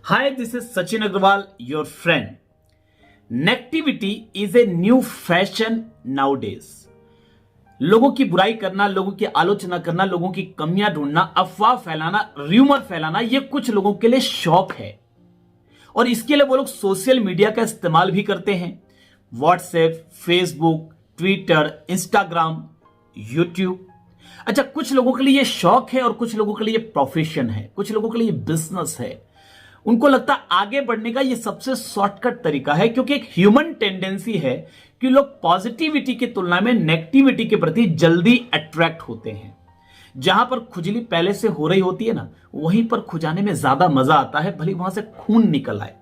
Hi, this is Sachin Agarwal, your friend. Negativity is a new fashion nowadays. लोगों की बुराई करना, लोगों की आलोचना करना, लोगों की कमियां ढूंढना, अफवाह फैलाना, र्यूमर फैलाना, ये कुछ लोगों के लिए शौक है और इसके लिए वो लोग सोशल मीडिया का इस्तेमाल भी करते हैं। WhatsApp, Facebook, Twitter, Instagram, YouTube. अच्छा, कुछ लोगों के लिए ये शौक है और कुछ लोगों के लिए प्रोफेशन है, कुछ लोगों के लिए बिजनेस है। उनको लगता है आगे बढ़ने का ये सबसे शॉर्टकट तरीका है, क्योंकि एक ह्यूमन टेंडेंसी है कि लोग पॉजिटिविटी की तुलना में नेगेटिविटी के प्रति जल्दी अट्रैक्ट होते हैं। जहां पर खुजली पहले से हो रही होती है ना, वहीं पर खुजाने में ज्यादा मजा आता है, भले वहां से खून निकल आए।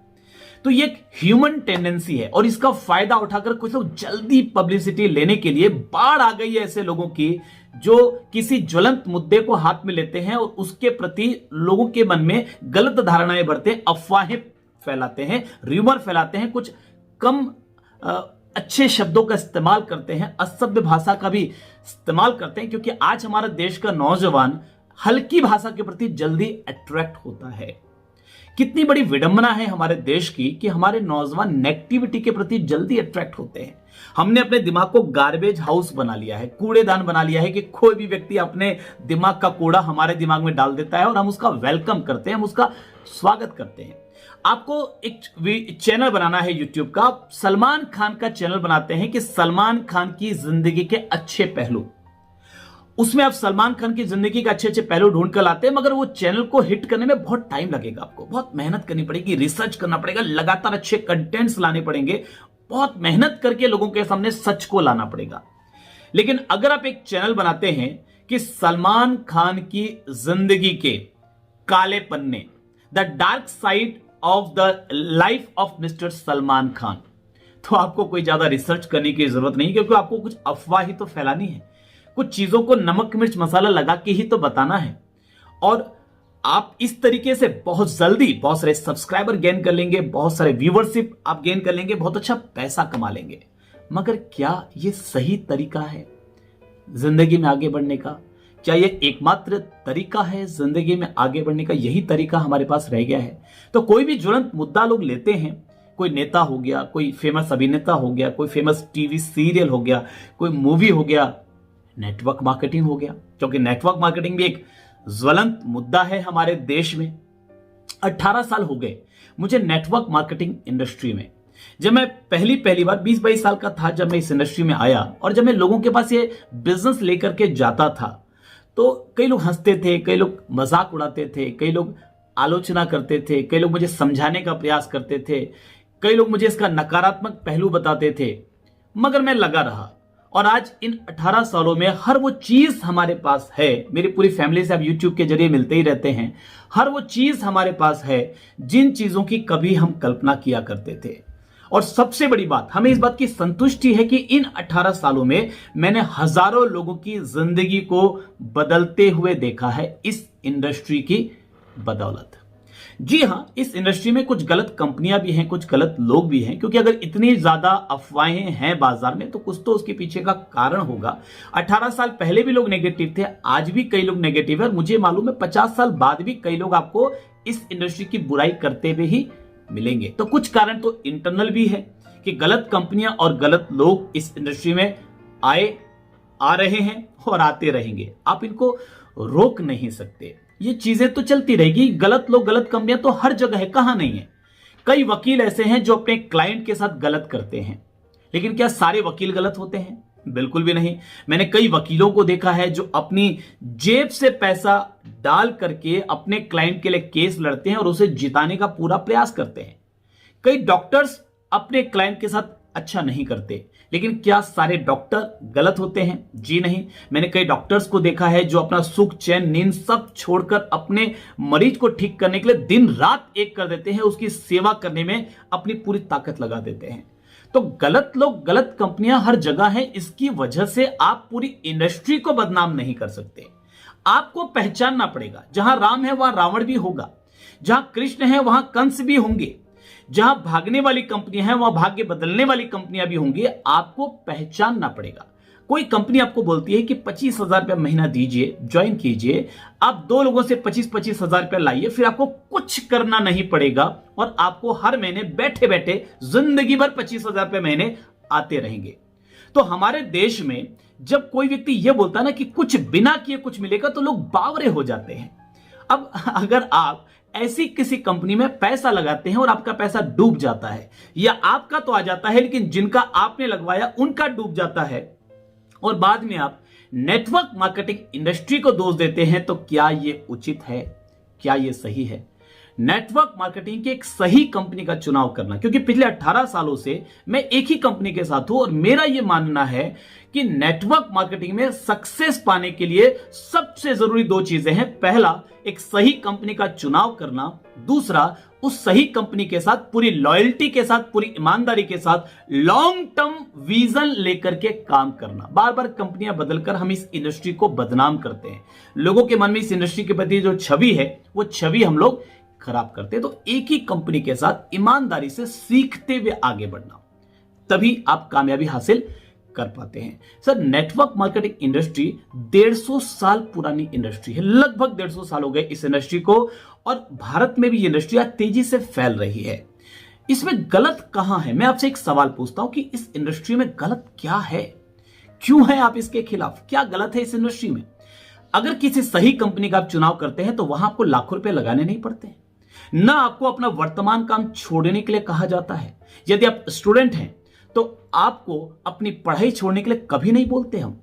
तो ये एक ह्यूमन टेंडेंसी है और इसका फायदा उठाकर कुछ लोग जल्दी पब्लिसिटी लेने के लिए, बाढ़ आ गई है ऐसे लोगों की जो किसी ज्वलंत मुद्दे को हाथ में लेते हैं और उसके प्रति लोगों के मन में गलत धारणाएं भरते हैं, अफवाहें फैलाते हैं, र्यूमर फैलाते हैं, कुछ कम अच्छे शब्दों का इस्तेमाल करते हैं, असभ्य भाषा का भी इस्तेमाल करते हैं, क्योंकि आज हमारे देश का नौजवान हल्की भाषा के प्रति जल्दी अट्रैक्ट होता है। कितनी बड़ी विडंबना है हमारे देश की कि हमारे नौजवान नेगेटिविटी के प्रति जल्दी अट्रैक्ट होते हैं। हमने अपने दिमाग को गार्बेज हाउस बना लिया है, कूड़ेदान बना लिया है कि कोई भी व्यक्ति अपने दिमाग का कूड़ा हमारे दिमाग में डाल देता है और हम उसका वेलकम करते हैं, हम उसका स्वागत करते हैं। आपको एक चैनल बनाना है यूट्यूब का, आप सलमान खान का चैनल बनाते हैं कि सलमान खान की जिंदगी के अच्छे पहलू। उसमें आप सलमान खान की जिंदगी के अच्छे अच्छे पहलू ढूंढ कर लाते हैं, मगर वो चैनल को हिट करने में बहुत टाइम लगेगा, आपको बहुत मेहनत करनी पड़ेगी, रिसर्च करना पड़ेगा, लगातार अच्छे कंटेंट्स लाने पड़ेंगे, बहुत मेहनत करके लोगों के सामने सच को लाना पड़ेगा। लेकिन अगर आप एक चैनल बनाते हैं कि सलमान खान की जिंदगी के काले पन्ने, the dark side of the life of mister Salman Khan, तो आपको कोई ज्यादा रिसर्च करने की जरूरत नहीं, क्योंकि आपको कुछ अफवाह ही तो फैलानी है, कुछ चीजों को नमक मिर्च मसाला लगा के ही तो बताना है। और आप इस तरीके से बहुत जल्दी बहुत सारे सब्सक्राइबर गेन कर लेंगे, बहुत सारे व्यूवरशिप आप गेन कर लेंगे, बहुत अच्छा पैसा कमा लेंगे। मगर क्या ये सही तरीका है जिंदगी में आगे बढ़ने का? क्या ये एकमात्र तरीका है जिंदगी में आगे बढ़ने का? यही तरीका हमारे पास रह गया है। तो कोई भी ज्वलंत मुद्दा लोग लेते हैं, कोई नेता हो गया, कोई फेमस अभिनेता हो गया, कोई फेमस टीवी सीरियल हो गया, कोई मूवी हो गया, नेटवर्क मार्केटिंग हो गया, क्योंकि नेटवर्क मार्केटिंग भी एक ज्वलंत मुद्दा है हमारे देश में। 18 साल हो गए मुझे नेटवर्क मार्केटिंग इंडस्ट्री में। जब मैं पहली बार 20-22 साल का था जब मैं इस इंडस्ट्री में आया, और जब मैं लोगों के पास ये बिजनेस लेकर के जाता था, तो कई लोग हंसते थे, कई लोग मजाक उड़ाते थे, कई लोग आलोचना करते थे, कई लोग मुझे समझाने का प्रयास करते थे, कई लोग मुझे इसका नकारात्मक पहलू बताते थे, मगर मैं लगा रहा। और आज इन 18 सालों में हर वो चीज हमारे पास है, मेरी पूरी फैमिली से आप यूट्यूब के जरिए मिलते ही रहते हैं, हर वो चीज हमारे पास है जिन चीजों की कभी हम कल्पना किया करते थे। और सबसे बड़ी बात, हमें इस बात की संतुष्टि है कि इन 18 सालों में मैंने हजारों लोगों की जिंदगी को बदलते हुए देखा है इस इंडस्ट्री की बदौलत। जी हां, इस इंडस्ट्री में कुछ गलत कंपनियां भी हैं, कुछ गलत लोग भी हैं, क्योंकि अगर इतनी ज्यादा अफवाहें हैं बाजार में तो कुछ तो उसके पीछे का कारण होगा। 18 साल पहले भी लोग नेगेटिव थे, आज भी कई लोग नेगेटिव है, और मुझे मालूम है 50 साल बाद भी कई लोग आपको इस इंडस्ट्री की बुराई करते हुए ही मिलेंगे। तो कुछ कारण तो इंटरनल भी है कि गलत कंपनियां और गलत लोग इस इंडस्ट्री में आ रहे हैं और आते रहेंगे, आप इनको रोक नहीं सकते, ये चीजें तो चलती रहेगी। गलत लोग, गलत कंपनियां तो हर जगह है, कहां नहीं है। कई वकील ऐसे हैं जो अपने क्लाइंट के साथ गलत करते हैं, लेकिन क्या सारे वकील गलत होते हैं? बिल्कुल भी नहीं। मैंने कई वकीलों को देखा है जो अपनी जेब से पैसा डाल करके अपने क्लाइंट के लिए केस लड़ते हैं और उसे जिताने का पूरा प्रयास करते हैं। कई डॉक्टर्स अपने क्लाइंट के साथ अच्छा नहीं करते, लेकिन क्या सारे डॉक्टर गलत होते हैं? जी नहीं। मैंने कई डॉक्टर्स को देखा है जो अपना सुख, चैन, नींद सब छोड़कर अपने मरीज को ठीक करने के लिए दिन रात एक कर देते हैं, उसकी सेवा करने में अपनी पूरी ताकत लगा देते हैं। तो गलत लोग, गलत कंपनियां हर जगह हैं, इसकी वजह से आप पूरी इंडस्ट्री को बदनाम नहीं कर सकते। आपको पहचानना पड़ेगा, जहां राम है वहां रावण भी होगा, जहां कृष्ण है वहां कंस भी होंगे, जहां भागने वाली कंपनियां हैं वहां भाग्य बदलने वाली कंपनियां भी होंगी। आपको पहचानना पड़ेगा। कोई कंपनी आपको बोलती है कि 25,000 रुपया महीना दीजिए, ज्वाइन कीजिए, आप 2 लोगों से 25-25 हजार रुपया लाइए, फिर आपको कुछ करना नहीं पड़ेगा और आपको हर महीने बैठे बैठे जिंदगी भर 25,000 रुपये महीने आते रहेंगे। तो हमारे देश में जब कोई व्यक्ति यह बोलता है ना कि कुछ बिना किए कुछ मिलेगा, तो लोग बावरे हो जाते हैं। अब अगर आप ऐसी किसी कंपनी में पैसा लगाते हैं और आपका पैसा डूब जाता है, या आपका तो आ जाता है लेकिन जिनका आपने लगवाया उनका डूब जाता है, और बाद में आप नेटवर्क मार्केटिंग इंडस्ट्री को दोष देते हैं, तो क्या यह उचित है? क्या यह सही है? नेटवर्क मार्केटिंग की एक सही कंपनी का चुनाव करना, क्योंकि पिछले 18 सालों से मैं एक ही कंपनी के साथ हूं और मेरा यह मानना है कि नेटवर्क मार्केटिंग में सक्सेस पाने के लिए सबसे जरूरी 2 चीजें हैं। पहला, एक सही कंपनी का चुनाव करना। दूसरा, उस सही कंपनी के साथ पूरी लॉयल्टी के साथ, पूरी ईमानदारी के साथ लॉन्ग टर्म विजन लेकर के काम करना। बार बार कंपनियां बदलकर हम इस इंडस्ट्री को बदनाम करते हैं। लोगों के मन में इस इंडस्ट्री के प्रति जो छवि है, वो छवि हम लोग खराब करते हैं। तो एक ही कंपनी के साथ ईमानदारी से सीखते हुए आगे बढ़ना, तभी आप कामयाबी हासिल कर पाते हैं। सर, नेटवर्क मार्केटिंग इंडस्ट्री 150 साल पुरानी इंडस्ट्री है, लगभग 150 साल हो गए इस इंडस्ट्री को, और भारत में भी ये इंडस्ट्री आज तेजी से फैल रही है। इसमें गलत कहां है? मैं आपसे एक सवाल पूछता हूं कि इस इंडस्ट्री में गलत क्या है? क्यों है आप इसके खिलाफ? क्या गलत है इस इंडस्ट्री में? अगर किसी सही कंपनी का आप चुनाव करते हैं तो वहां आपको लाखों रुपए लगाने नहीं पड़ते, ना आपको अपना वर्तमान काम छोड़ने के लिए कहा जाता है। यदि आप स्टूडेंट हैं तो आपको अपनी पढ़ाई छोड़ने के लिए कभी नहीं बोलते हम।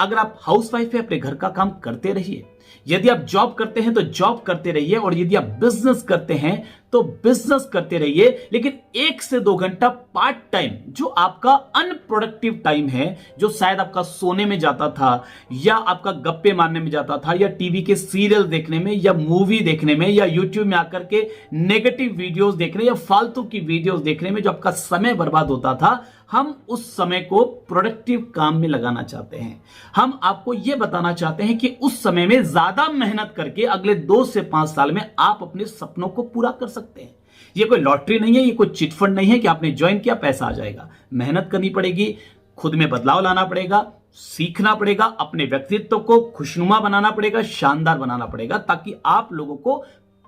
अगर आप हाउसवाइफ है, अपने घर का काम करते रहिए। यदि आप जॉब करते हैं तो जॉब करते रहिए, और यदि आप बिजनेस करते हैं तो बिजनेस करते रहिए, लेकिन 1 से 2 घंटा पार्ट टाइम, जो आपका अनप्रोडक्टिव टाइम है, जो शायद आपका सोने में जाता था, या आपका गप्पे मारने में जाता था, या टीवी के सीरियल देखने में, या मूवी देखने में, या यूट्यूब में आकर के नेगेटिव वीडियोस देखने, या फालतू की वीडियोस देखने में जो आपका समय बर्बाद होता था, हम उस समय को प्रोडक्टिव काम में लगाना चाहते हैं। हम आपको यह बताना चाहते हैं कि उस समय में ज्यादा मेहनत करके अगले 2 से 5 साल में आप अपने सपनों को पूरा कर सकते हैं। ये कोई लॉटरी नहीं है, ये कोई चिटफंड नहीं है कि आपने ज्वाइन किया पैसा आ जाएगा। मेहनत करनी पड़ेगी, खुद में बदलाव लाना पड़ेगा, सीखना पड़ेगा, अपने व्यक्तित्व को खुशनुमा बनाना पड़ेगा, शानदार बनाना पड़ेगा, ताकि आप लोगों को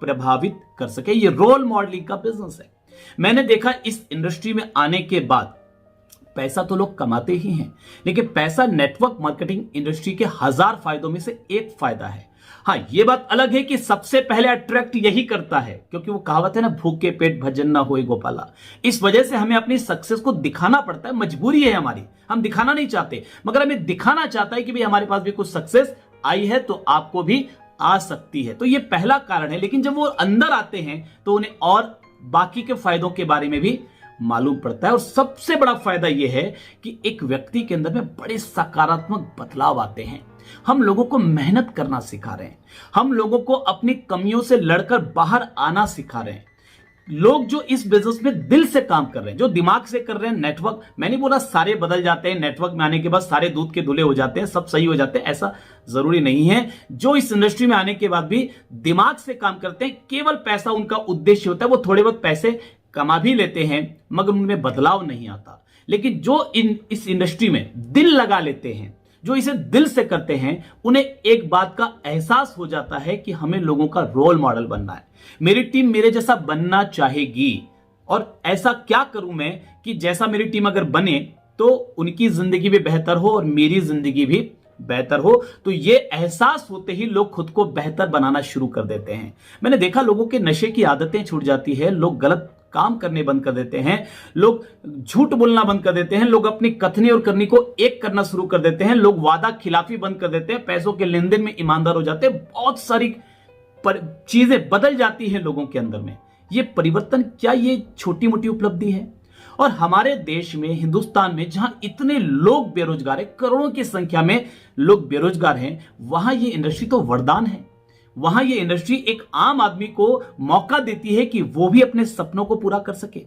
प्रभावित कर सके। ये रोल मॉडलिंग का बिजनेस है। मैंने देखा इस इंडस्ट्री में आने के बाद पैसा तो लोग कमाते ही हैं, लेकिन पैसा नेटवर्क मार्केटिंग इंडस्ट्री के 1000 फायदों में से एक फायदा है। हाँ, यह बात अलग है कि सबसे पहले अट्रैक्ट यही करता है, क्योंकि वो कहावत है ना, भूखे पेट भजन ना होए गोपाला। इस वजह से हमें अपनी सक्सेस को दिखाना पड़ता है, मजबूरी है हमारी। हम दिखाना नहीं चाहते, मगर हमें दिखाना चाहता है कि भाई हमारे पास भी कुछ सक्सेस आई है तो आपको भी आ सकती है। तो ये पहला कारण है। लेकिन जब वो अंदर आते हैं तो उन्हें और बाकी के फायदों के बारे में भी मालूम पड़ता है। और सबसे बड़ा फायदा यह है कि एक व्यक्ति के अंदर में बड़े सकारात्मक बदलाव आते हैं। हम लोगों को मेहनत करना सिखा रहे हैं, हम लोगों को अपनी कमियों से लड़कर बाहर आना सिखा रहे हैं। लोग जो इस बिजनेस में दिल से काम कर रहे हैं, जो दिमाग से कर रहे हैं, नेटवर्क, मैंने बोला सारे बदल जाते हैं, नेटवर्क में आने के बाद सारे दूध के धुले हो जाते हैं, सब सही हो जाते हैं, ऐसा जरूरी नहीं है। जो इस इंडस्ट्री में आने के बाद भी दिमाग से काम करते हैं, केवल पैसा उनका उद्देश्य होता है, वो थोड़े बहुत पैसे कमा भी लेते हैं, मगर उनमें बदलाव नहीं आता। लेकिन जो इस इंडस्ट्री में दिल लगा लेते हैं, जो इसे दिल से करते हैं, उन्हें एक बात का एहसास हो जाता है कि हमें लोगों का रोल मॉडल बनना है। मेरी टीम मेरे जैसा बनना चाहेगी, और ऐसा क्या करूं मैं कि जैसा मेरी टीम अगर बने तो उनकी जिंदगी भी बेहतर हो और मेरी जिंदगी भी बेहतर हो। तो ये एहसास होते ही लोग खुद को बेहतर बनाना शुरू कर देते हैं। मैंने देखा लोगों के नशे की आदतें छूट जाती है, लोग गलत काम करने बंद कर देते हैं, लोग झूठ बोलना बंद कर देते हैं, लोग अपनी कथनी और करनी को एक करना शुरू कर देते हैं, लोग वादा खिलाफी बंद कर देते हैं, पैसों के लेन देन में ईमानदार हो जाते हैं। बहुत सारी चीजें बदल जाती हैं लोगों के अंदर में। ये परिवर्तन, क्या ये छोटी मोटी उपलब्धि है? और हमारे देश में, हिंदुस्तान में, जहां इतने लोग बेरोजगार हैं, करोड़ों की संख्या में लोग बेरोजगार हैं, वहां ये इंडस्ट्री तो वरदान है। वहां ये इंडस्ट्री एक आम आदमी को मौका देती है कि वो भी अपने सपनों को पूरा कर सके।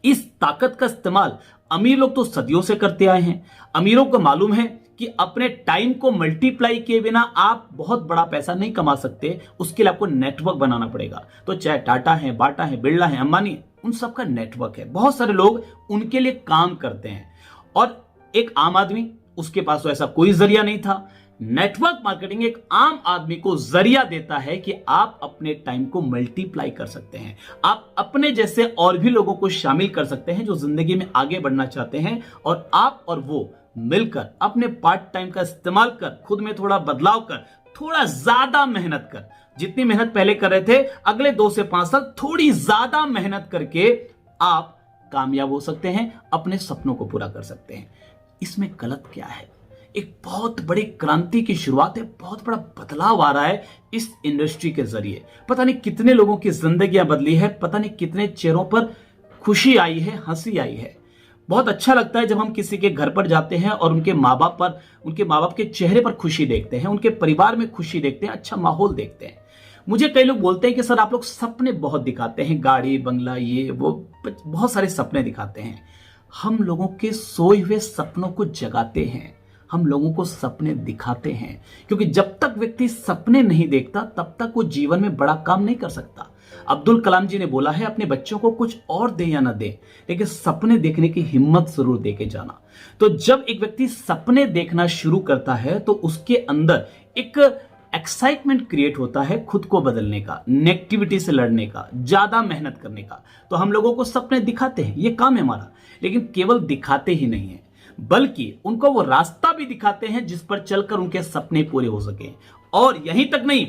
इस ताकत का इस्तेमाल अमीर लोग तो सदियों से करते आए हैं। अमीरों को मालूम है कि अपने टाइम को मल्टीप्लाई किए बिना आप बहुत बड़ा पैसा नहीं कमा सकते। उसके लिए आपको नेटवर्क बनाना पड़ेगा। तो चाहे टाटा है, बाटा है, बिरला है, अंबानी, उन सबका नेटवर्क है। बहुत सारे लोग उनके लिए काम करते हैं। और एक आम आदमी उसके पास तो ऐसा कोई जरिया नहीं था। नेटवर्क मार्केटिंग एक आम आदमी को जरिया देता है कि आप अपने टाइम को मल्टीप्लाई कर सकते हैं, आप अपने जैसे और भी लोगों को शामिल कर सकते हैं जो जिंदगी में आगे बढ़ना चाहते हैं, और आप और वो मिलकर अपने पार्ट टाइम का इस्तेमाल कर खुद में थोड़ा बदलाव कर, थोड़ा ज्यादा मेहनत कर, जितनी मेहनत पहले कर रहे थे अगले 2 से 5 साल थोड़ी ज्यादा मेहनत करके आप कामयाब हो सकते हैं, अपने सपनों को पूरा कर सकते हैं। इसमें गलत क्या है? एक बहुत बड़ी क्रांति की शुरुआत है, बहुत बड़ा बदलाव आ रहा है इस इंडस्ट्री के जरिए। पता नहीं कितने लोगों की जिंदगियां बदली है, पता नहीं कितने चेहरों पर खुशी आई है, हंसी आई है। बहुत अच्छा लगता है जब हम किसी के घर पर जाते हैं और उनके माँ बाप के चेहरे पर खुशी देखते हैं, उनके परिवार में खुशी देखते हैं, अच्छा माहौल देखते हैं। मुझे कई लोग बोलते हैं कि सर आप लोग सपने बहुत दिखाते हैं, गाड़ी बंगला ये वो, बहुत सारे सपने दिखाते हैं। हम लोगों के सोए हुए सपनों को जगाते हैं, हम लोगों को सपने दिखाते हैं, क्योंकि जब तक व्यक्ति सपने नहीं देखता तब तक वो जीवन में बड़ा काम नहीं कर सकता। अब्दुल कलाम जी ने बोला है, अपने बच्चों को कुछ और दे या ना दे, लेकिन सपने देखने की हिम्मत जरूर दे के जाना। तो जब एक व्यक्ति सपने देखना शुरू करता है तो उसके अंदर एक एक्साइटमेंट क्रिएट होता है खुद को बदलने का, नेगेटिविटी से लड़ने का, ज्यादा मेहनत करने का। तो हम लोगों को सपने दिखाते हैं, ये काम है हमारा, लेकिन केवल दिखाते ही नहीं है, बल्कि उनको वो रास्ता भी दिखाते हैं जिस पर चलकर उनके सपने पूरे हो सके। और यहीं तक नहीं,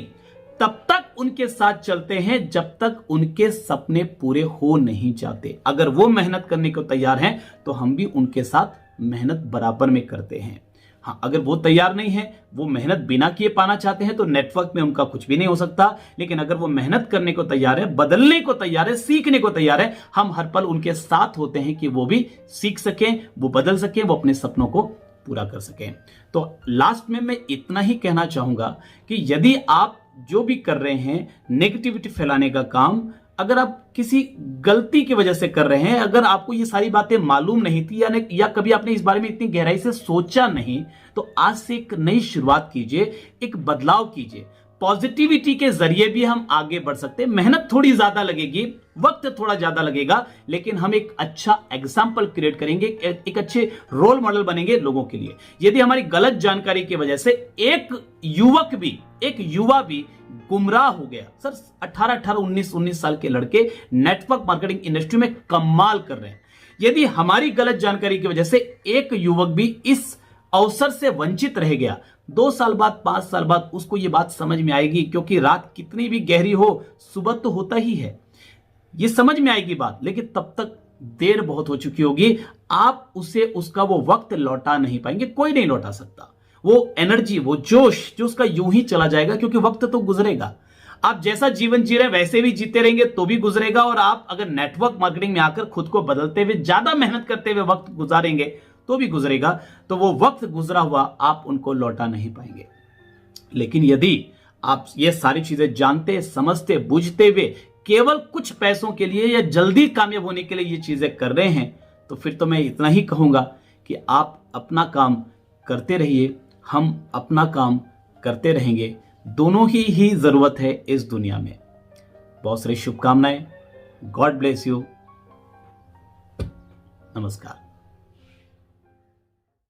तब तक उनके साथ चलते हैं जब तक उनके सपने पूरे हो नहीं जाते। अगर वो मेहनत करने को तैयार हैं तो हम भी उनके साथ मेहनत बराबर में करते हैं। हाँ, अगर वो तैयार नहीं है, वो मेहनत बिना किए पाना चाहते हैं, तो नेटवर्क में उनका कुछ भी नहीं हो सकता। लेकिन अगर वो मेहनत करने को तैयार है, बदलने को तैयार है, सीखने को तैयार है, हम हर पल उनके साथ होते हैं कि वो भी सीख सकें, वो बदल सकें, वो अपने सपनों को पूरा कर सकें। तो लास्ट में मैं इतना ही कहना चाहूंगा कि यदि आप जो भी कर रहे हैं नेगेटिविटी फैलाने का काम, अगर आप किसी गलती की वजह से कर रहे हैं, अगर आपको ये सारी बातें मालूम नहीं थी या कभी आपने इस बारे में इतनी गहराई से सोचा नहीं, तो आज से एक नई शुरुआत कीजिए, एक बदलाव कीजिए। पॉजिटिविटी के जरिए भी हम आगे बढ़ सकते हैं। मेहनत थोड़ी ज्यादा लगेगी, वक्त थोड़ा ज्यादा लगेगा, लेकिन हम एक अच्छा एग्जाम्पल क्रिएट करेंगे, एक अच्छे रोल मॉडल बनेंगे लोगों के लिए। यदि हमारी गलत जानकारी की वजह से एक युवा भी गुमराह हो गया, सर 18 19 साल के लड़के नेटवर्क मार्केटिंग इंडस्ट्री में कमाल कर रहे हैं, यदि हमारी गलत जानकारी की वजह से एक युवक भी इस अवसर से वंचित रह गया, 2 साल बाद 5 साल बाद उसको ये बात समझ में आएगी, क्योंकि रात कितनी भी गहरी हो सुबह तो होता ही है, ये समझ में आएगी बात, लेकिन तब तक देर बहुत हो चुकी होगी। आप उसे उसका वो वक्त लौटा नहीं पाएंगे, कोई नहीं लौटा सकता। वो एनर्जी, वो जोश जो उसका यूं ही चला जाएगा, क्योंकि वक्त तो गुजरेगा। आप जैसा जीवन जी रहे हैं वैसे भी जीते रहेंगे तो भी गुजरेगा, और आप अगर नेटवर्क मार्केटिंग में आकर खुद को बदलते हुए, ज्यादा मेहनत करते हुए वक्त गुजारेंगे तो भी गुजरेगा। तो वो वक्त गुजरा हुआ आप उनको लौटा नहीं पाएंगे। लेकिन यदि आप ये सारी चीजें जानते, समझते, बूझते हुए केवल कुछ पैसों के लिए या जल्दी कामयाब होने के लिए ये चीजें कर रहे हैं, तो फिर तो मैं इतना ही कहूंगा कि आप अपना काम करते रहिए, हम अपना काम करते रहेंगे। दोनों ही जरूरत है इस दुनिया में। बहुत सारी शुभकामनाएं। God bless you. नमस्कार।